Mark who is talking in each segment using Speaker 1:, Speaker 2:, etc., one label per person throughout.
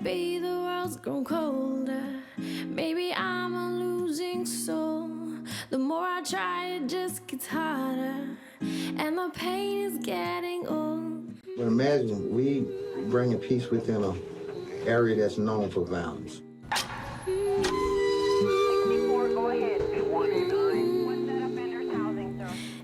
Speaker 1: maybe the world's grown colder. Maybe I'm a losing soul. The more I try, it just gets harder, and the pain is getting old.
Speaker 2: But imagine we bringing peace within an area that's known for violence.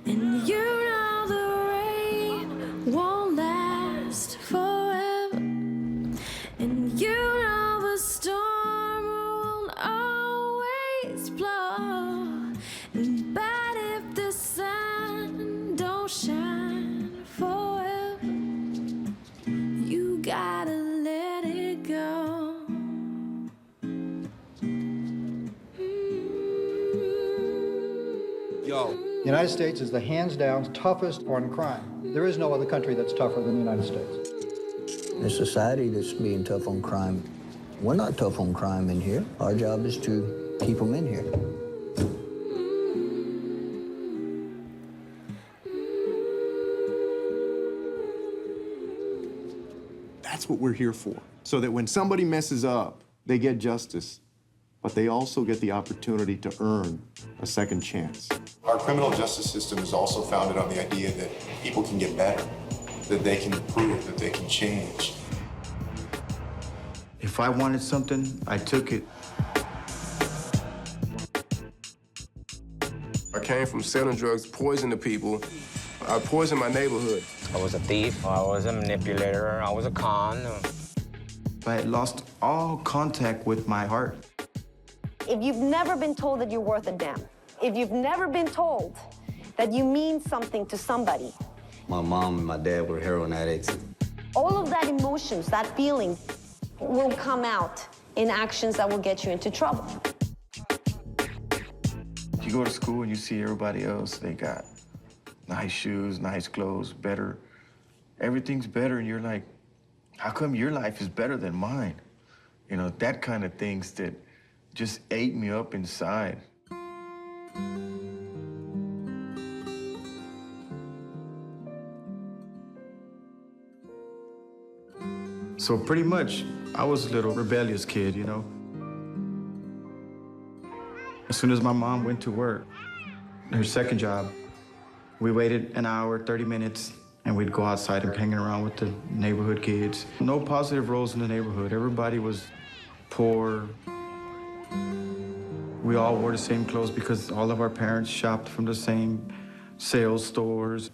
Speaker 1: And you know the rain won't last forever, and you know the storm won't always blow. But if the sun don't shine forever, you gotta let it go.
Speaker 3: Yo.
Speaker 4: The United States is the hands-down toughest on crime. There is no other country that's tougher than the United States.
Speaker 5: A society that's being tough on crime. We're not tough on crime in here. Our job is to keep them in here.
Speaker 3: That's what we're here for. So that when somebody messes up, they get justice, but they also get the opportunity to earn a second chance.
Speaker 6: Our criminal justice system is also founded on the idea that people can get better, that they can improve, that they can change.
Speaker 7: If I wanted something, I took it.
Speaker 8: I came from selling drugs, poisoning people. I poisoned my neighborhood.
Speaker 9: I was a thief, I was a manipulator, I was a con.
Speaker 7: I had lost all contact with my heart.
Speaker 10: If you've never been told that you're worth a damn, if you've never been told that you mean something to somebody.
Speaker 5: My mom and my dad were heroin addicts.
Speaker 10: All of that emotions, that feeling, will come out in actions that will get you into trouble.
Speaker 7: You go to school and you see everybody else, they got nice shoes, nice clothes, better. Everything's better, and you're like, how come your life is better than mine? You know, that kind of things that just ate me up inside. So pretty much, I was a little rebellious kid, you know. As soon as my mom went to work, her second job, we waited an hour, 30 minutes, and we'd go outside and hanging around with the neighborhood kids. No positive roles in the neighborhood. Everybody was poor. We all wore the same clothes because all of our parents shopped from the same sales stores.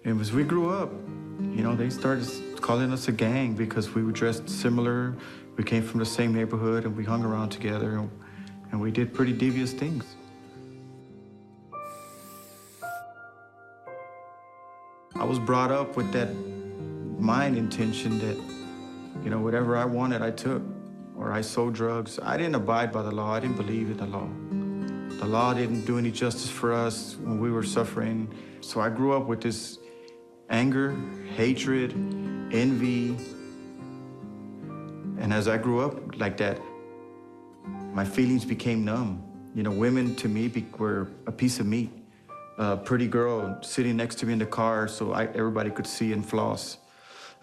Speaker 7: And as we grew up, you know, they started calling us a gang because we were dressed similar. We came from the same neighborhood and we hung around together and we did pretty devious things. I was brought up with that mind intention that, you know, whatever I wanted, I took. Or I sold drugs. I didn't abide by the law. I didn't believe in the law. The law didn't do any justice for us when we were suffering. So I grew up with this anger, hatred, envy. And as I grew up like that, my feelings became numb. You know, women to me were a piece of meat. A pretty girl sitting next to me in the car so everybody could see and floss.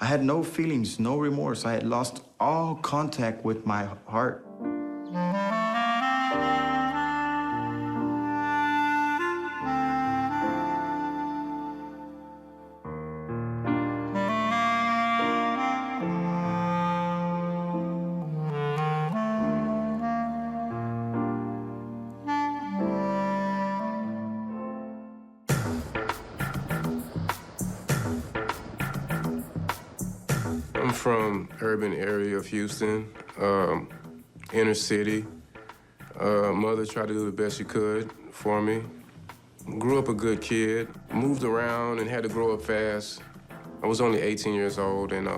Speaker 7: I had no feelings, no remorse. I had lost all contact with my heart.
Speaker 8: I'm from urban area of Houston, inner city. Mother tried to do the best she could for me. Grew up a good kid, moved around and had to grow up fast. I was only 18 years old and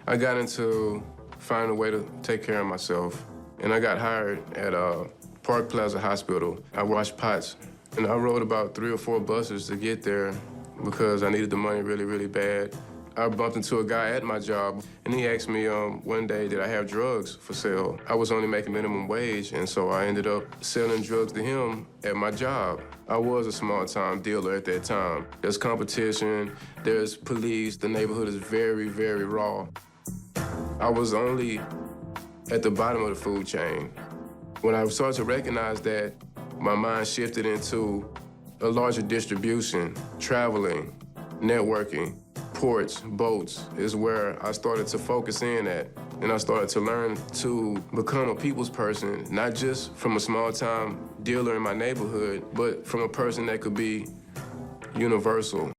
Speaker 8: I got into finding a way to take care of myself. And I got hired at Park Plaza Hospital. I washed pots and I rode about 3 or 4 buses to get there because I needed the money really, really bad. I bumped into a guy at my job, and he asked me one day, did I have drugs for sale? I was only making minimum wage, and so I ended up selling drugs to him at my job. I was a small-time dealer at that time. There's competition, there's police, the neighborhood is very, very raw. I was only at the bottom of the food chain. When I started to recognize that, my mind shifted into a larger distribution, traveling, networking, ports, boats is where I started to focus in at. And I started to learn to become a people's person, not just from a small-time dealer in my neighborhood, but from a person that could be universal.